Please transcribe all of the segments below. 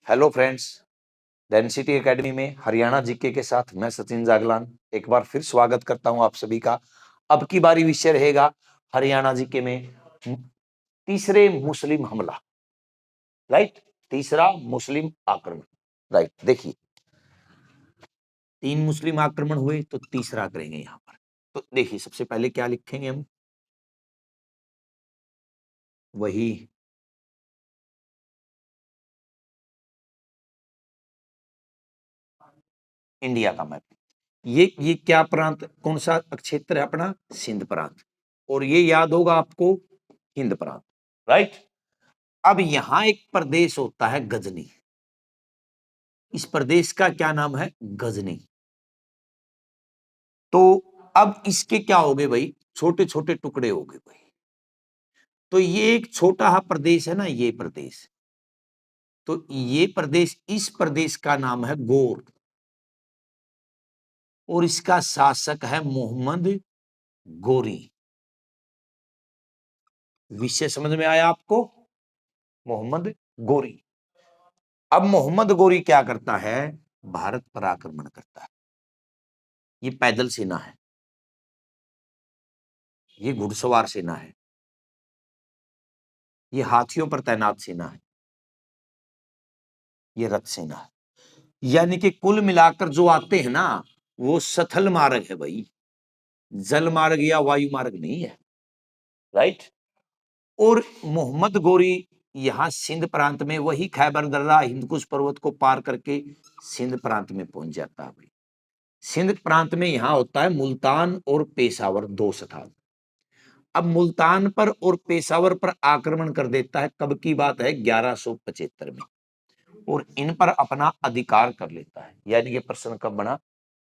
Hello friends, density academy में Haryana GK के साथ मैं सचिन जागलान एक बार फिर स्वागत करता हूं आप सभी का। अब की बारी विषय रहेगा हरियाणा जीके में तीसरे मुस्लिम हमला। राइट, तीसरा मुस्लिम आक्रमण। राइट, देखिए 3 मुस्लिम आक्रमण हुए तो तीसरा करेंगे यहां पर। तो देखिए सबसे पहले क्या लिखेंगे हम, वही इंडिया का मैप। ये क्या प्रांत, कौन सा क्षेत्र है अपना, सिंध प्रांत। और ये याद होगा आपको, हिंद प्रांत। राइट, अब यहां एक प्रदेश होता है गजनी। इस प्रदेश का क्या नाम है, गजनी। तो अब इसके क्या हो गए भाई, छोटे छोटे टुकड़े हो गए भाई। तो ये एक छोटा हा प्रदेश है ना, ये प्रदेश। तो ये प्रदेश, इस प्रदेश का नाम है गौर और इसका शासक है मोहम्मद गोरी। विषय समझ में आया आपको, मोहम्मद गोरी। अब मोहम्मद गोरी क्या करता है, भारत पर आक्रमण करता है। ये पैदल सेना है, ये घुड़सवार सेना है, ये हाथियों पर तैनात सेना है, ये रथ सेना है। यानी कि कुल मिलाकर जो आते हैं ना, वो सथल मार्ग है भाई, जल मार्ग या वायु मार्ग नहीं है। राइट, और मोहम्मद गोरी यहां सिंध प्रांत में, वही खैबर दर्रा हिंदकुश पर्वत को पार करके सिंध प्रांत में पहुंच जाता है भाई। सिंध प्रांत में यहां होता है मुल्तान और पेशावर, दो स्थान। अब मुल्तान पर और पेशावर पर आक्रमण कर देता है, कब की बात है, 1175 में। और इन पर अपना अधिकार कर लेता है। यानी कि प्रश्न कब बना,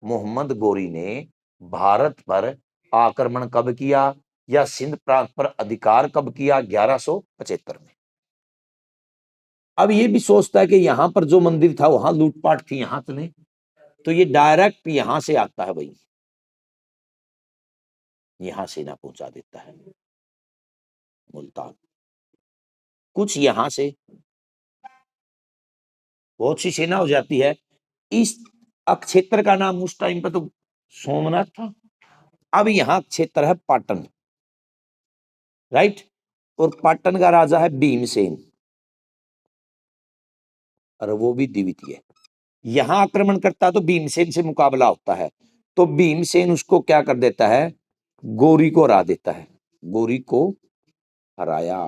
मोहम्मद गोरी ने भारत पर आक्रमण कब किया या सिंध प्रांत पर अधिकार कब किया, 1175 में। अब ये भी सोचता है कि यहां पर जो मंदिर था वहां लूटपाट थी, यहां तो नहीं। तो ये डायरेक्ट यहां से आता है भाई, यहां सेना पहुंचा देता है मुल्तान, कुछ यहां से, बहुत सी सेना हो जाती है। इस क्षेत्र का नाम उस टाइम पे तो सोमनाथ था। अब यहां क्षेत्र है पाटन। राइट, और पाटन का राजा है भीमसेन, और वो भी द्वितीय। यहां आक्रमण करता तो भीमसेन से मुकाबला होता है, तो भीमसेन उसको क्या कर देता है, गोरी को हरा देता है। गोरी को हराया,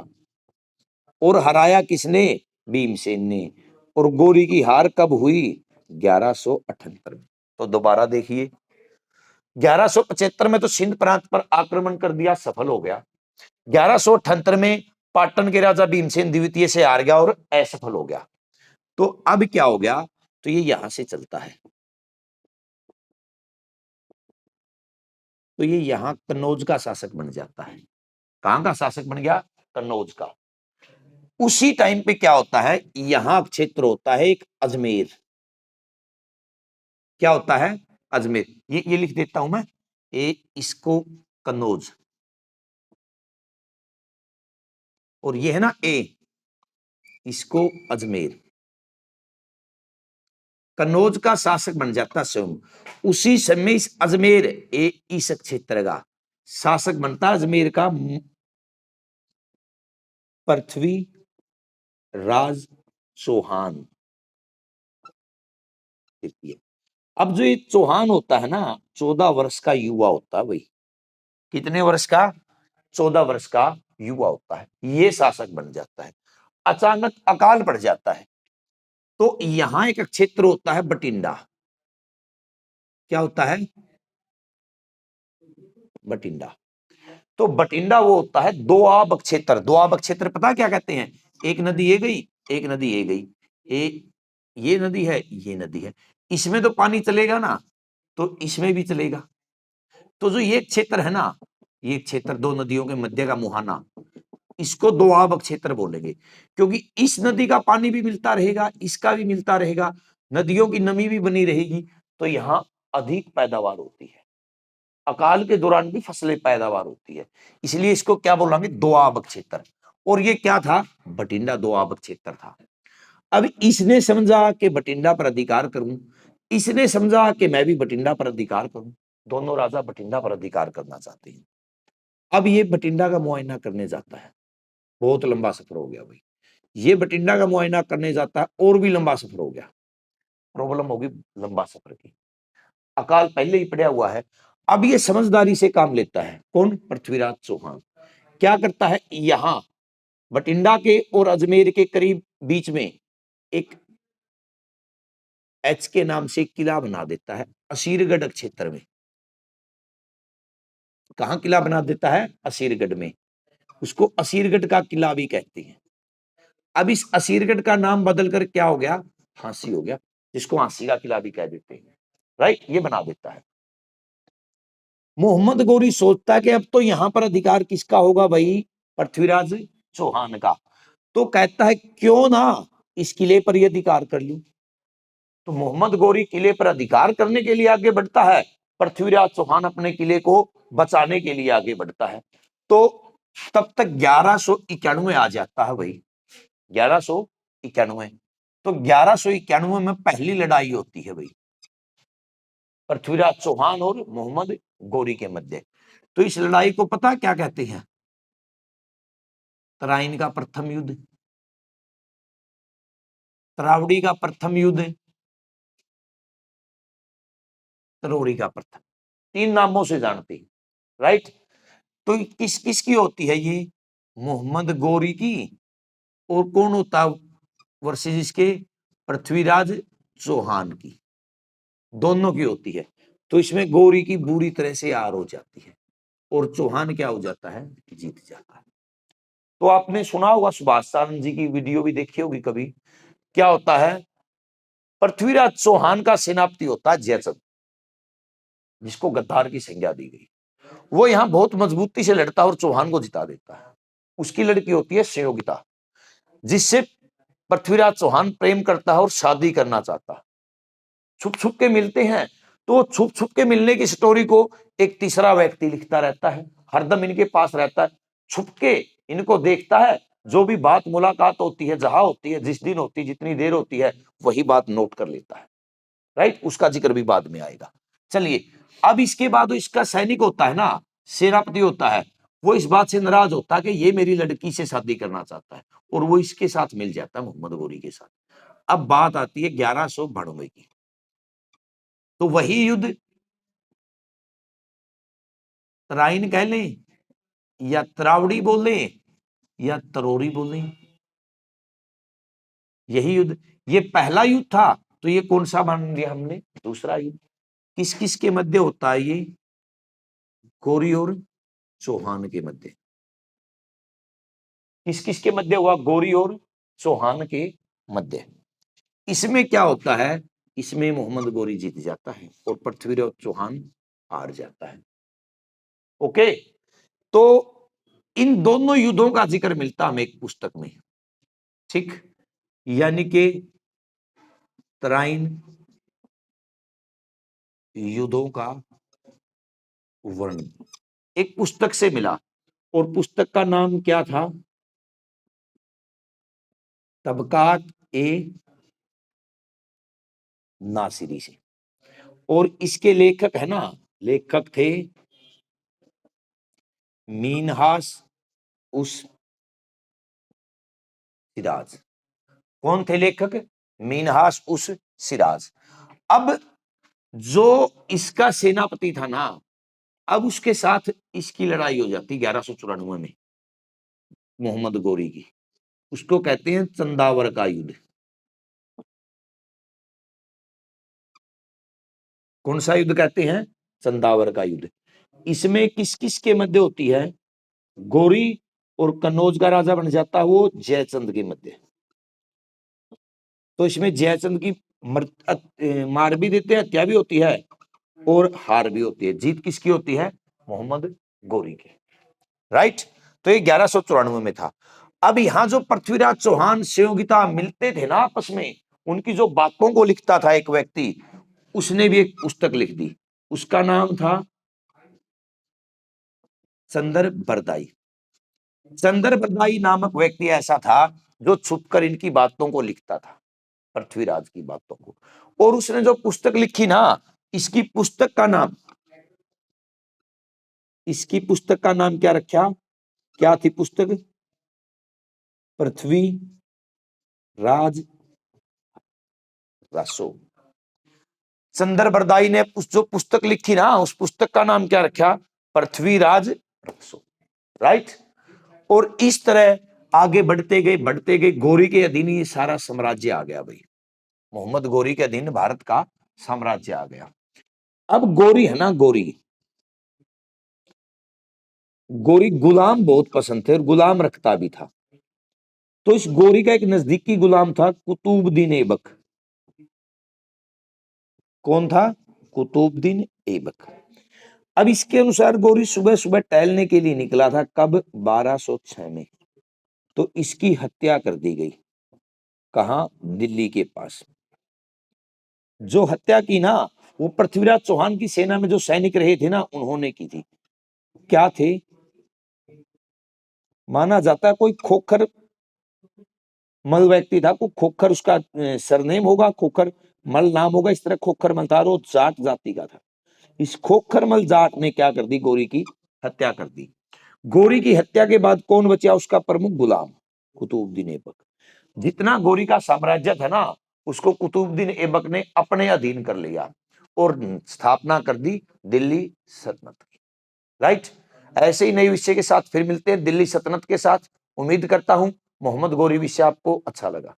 और हराया किसने, भीमसेन ने। और गोरी की हार कब हुई, 1178 में। तो दोबारा देखिए, 1175 में तो सिंध प्रांत पर आक्रमण कर दिया, सफल हो गया। 1178 में पाटन के राजा भीमसेन द्वितीय से हार गया और असफल हो गया। तो अब क्या हो गया, तो ये यहां से चलता है, तो ये यहां कन्नौज का शासक बन जाता है। कहां का शासक बन गया, कन्नौज का। उसी टाइम पे क्या होता है, यहां क्षेत्र होता है एक अजमेर। क्या होता है, अजमेर। ये लिख देता हूं मैं, इसको कन्नौज, और ये है ना ए, इसको अजमेर। कन्नौज का शासक बन जाता स्वयं। उसी समय इस अजमेर, इस क्षेत्र का शासक बनता अजमेर का पृथ्वी राज चौहान। अब जो ये चौहान होता है ना, 14 वर्ष का युवा होता है भाई। कितने वर्ष का, 14 वर्ष का युवा होता है, ये शासक बन जाता है। अचानक अकाल पड़ जाता है, तो यहां एक क्षेत्र होता है बटिंडा। क्या होता है, बटिंडा। तो बटिंडा वो होता है दोआब क्षेत्र। दोआब क्षेत्र पता क्या कहते हैं, एक नदी ये गई, एक नदी ये गई, ये नदी है, ये नदी है, इसमें तो पानी चलेगा ना, तो इसमें भी चलेगा। तो जो ये क्षेत्र है ना, ये क्षेत्र दो नदियों के मध्य का मुहाना, इसको दोआब क्षेत्र बोलेंगे। क्योंकि इस नदी का पानी भी मिलता रहेगा, इसका भी मिलता रहेगा, नदियों की नमी भी बनी रहेगी, तो यहां अधिक पैदावार होती है। अकाल के दौरान भी फसलें पैदावार होती है, इसलिए इसको क्या बोलेंगे, दोआब क्षेत्र। और ये क्या था, बठिंडा दोआब क्षेत्र था। अब इसने समझा कि बठिंडा पर अधिकार करूं, इसने समझा कि मैं भी बठिंडा पर अधिकार करूं। दोनों राजा बठिंडा पर अधिकार करना चाहते हैं। अब ये बठिंडा का मुआयना करने जाता है, बहुत लंबा सफर हो गया भाई। ये बठिंडा का मुआयना करने जाता है और भी लंबा सफर हो गया, प्रॉब्लम होगी लंबा सफर की, अकाल पहले ही पड़ा हुआ है। अब ये समझदारी से काम लेता है, कौन? पृथ्वीराज चौहान। क्या करता है, यहां बठिंडा के और अजमेर के करीब बीच में एक एच के नाम से किला बना देता है, असीरगढ़ क्षेत्र में। कहां किला बना देता है? असीरगढ़ में। उसको असीरगढ़ का किला भी कहते हैं। अब इस असीरगढ़ का नाम बदलकर क्या हो गया? हांसी हो गया, जिसको हांसी का किला भी कह देते हैं। राइट, ये बना देता है। मोहम्मद गौरी सोचता है कि अब तो यहां पर अधिकार किसका होगा भाई? पृथ्वीराज चौहान का। तो कहता है क्यों ना इस किले पर यह अधिकार कर लूं। तो मोहम्मद गौरी किले पर अधिकार करने के लिए आगे बढ़ता है, पृथ्वीराज चौहान अपने किले को बचाने के लिए आगे बढ़ता है। तो तब तक 1191 आ जाता है भाई, 1191। तो 1191 में पहली लड़ाई होती है भाई, पृथ्वीराज चौहान और मोहम्मद गौरी के मध्य। तो इस लड़ाई को पता क्या कहते हैं? तराइन का प्रथम युद्ध, तरावड़ी का प्रथम युद्ध, तरोड़ी का प्रथम, तीन नामों से जानते हैं। राइट, तो किस किस की होती है ये? मोहम्मद गौरी की, और कौन होता वर्सेस इसके? पृथ्वीराज चौहान की, दोनों की होती है। तो इसमें गौरी की बुरी तरह से हार हो जाती है और चौहान क्या हो जाता है? जीत जाता है। तो आपने सुना होगा, सुभाष सारंग जी की वीडियो भी देखी होगी कभी। क्या होता है? पृथ्वीराज चौहान का सेनापति होता है जयचंद, जिसको गद्दार की संज्ञा दी गई। वो यहां बहुत मजबूती से लड़ता है और चौहान को जिता देता है। उसकी लड़की होती है संयोगिता, जिससे पृथ्वीराज चौहान प्रेम करता है और शादी करना चाहता है। छुप छुप के मिलते हैं, तो छुप छुप के मिलने की स्टोरी को एक तीसरा व्यक्ति लिखता रहता है, हरदम इनके पास रहता है, छुप के इनको देखता है। जो भी बात मुलाकात होती है, जहां होती है, जिस दिन होती है, जितनी देर होती है, वही बात नोट कर लेता है। राइट, उसका जिक्र भी बाद में आएगा। चलिए, अब इसके बाद इसका सैनिक होता है ना, सेनापति होता है, वो इस बात से नाराज होता है कि ये मेरी लड़की से शादी करना चाहता है, और वो इसके साथ मिल जाता है, मोहम्मद गौरी के साथ। अब बात आती है 1192 की। तो वही युद्ध तराइन कह लें, या तरावड़ी बोले, या तरोरी बोले, यही युद्ध। ये पहला युद्ध था, तो ये कौन सा मान लिया हमने? दूसरा युद्ध। किस किस के मध्य होता है ये? गौरी और चौहान के मध्य। किस किस के मध्य हुआ? गौरी और चौहान के मध्य। इसमें क्या होता है? इसमें मोहम्मद गौरी जीत जाता है और पृथ्वीराज चौहान हार जाता है। ओके, तो इन दोनों युद्धों का जिक्र मिलता हमें एक पुस्तक में, ठीक, यानी कि तराइन युद्धों का वर्णन एक पुस्तक से मिला, और पुस्तक का नाम क्या था? तबकात ए नासिरी से। और इसके लेखक है ना, लेखक थे मीनहास उस सिराज। कौन थे लेखक? मीनहास उस सिराज। अब जो इसका सेनापति था ना, अब उसके साथ इसकी लड़ाई हो जाती 1194 में, मोहम्मद गौरी की। उसको कहते हैं चंदावर का युद्ध। कौन सा युद्ध कहते हैं? चंदावर का युद्ध। इसमें किस किस के मध्य होती है? गौरी और कन्नौज का राजा बन जाता है वो जयचंद के मध्य। तो इसमें जयचंद की मार भी देते हैं, हत्या भी होती है, और हार भी होती है। जीत किसकी होती है? मोहम्मद गौरी की। राइट, तो ये 1194 में था। अब यहां जो पृथ्वीराज चौहान संयोगिता मिलते थे ना आपस में, उनकी जो बातों को लिखता था एक व्यक्ति, उसने भी एक पुस्तक लिख दी। उसका नाम था चंदर बरदाई। चंदर बरदाई नामक व्यक्ति ऐसा था जो छुपकर इनकी बातों को लिखता था। पृथ्वीराज की बातों को। और उसने जो पुस्तक लिखी ना, इसकी पुस्तक का नाम क्या रखा? क्या थी पुस्तक? पृथ्वी राज रसो। चंद्र बरदाई ने जो पुस्तक लिखी ना, उस पुस्तक का नाम क्या रखा? पृथ्वीराज रसो। राइट। और इस तरह आगे बढ़ते गए गौरी के अधीन ये सारा साम्राज्य आ गया भाई। मोहम्मद गौरी के अधीन भारत का साम्राज्य आ गया। अब गौरी है ना, गौरी गुलाम बहुत पसंद थे और गुलाम रखता भी था। तो इस गौरी का एक नजदीकी गुलाम था कुतुबुद्दीन ऐबक। कौन था? कुतुबुद्दीन ऐबक। अब इसके अनुसार गौरी सुबह सुबह टहलने के लिए निकला था। कब? 1206 में। तो इसकी हत्या कर दी गई। कहां? दिल्ली के पास। जो हत्या की ना, वो पृथ्वीराज चौहान की सेना में जो सैनिक रहे थे ना, उन्होंने की थी। क्या थे? माना जाता है कोई खोखर मल व्यक्ति था। कोई खोखर उसका सरनेम होगा, खोखर मल नाम होगा, इस तरह खोखर मल था। वो जाट जाति का था। इस खोखर मल जाट ने क्या कर दी? गौरी की हत्या कर दी। गौरी की हत्या के बाद कौन बचा? उसका प्रमुख गुलाम कुतुबुद्दीन ऐबक। जितना गौरी का साम्राज्य था ना, उसको कुतुबुद्दीन ऐबक ने अपने अधीन कर लिया और स्थापना कर दी दिल्ली सल्तनत की। राइट। ऐसे ही नए विषय के साथ फिर मिलते हैं दिल्ली सल्तनत के साथ। उम्मीद करता हूं मोहम्मद गौरी विषय आपको अच्छा लगा।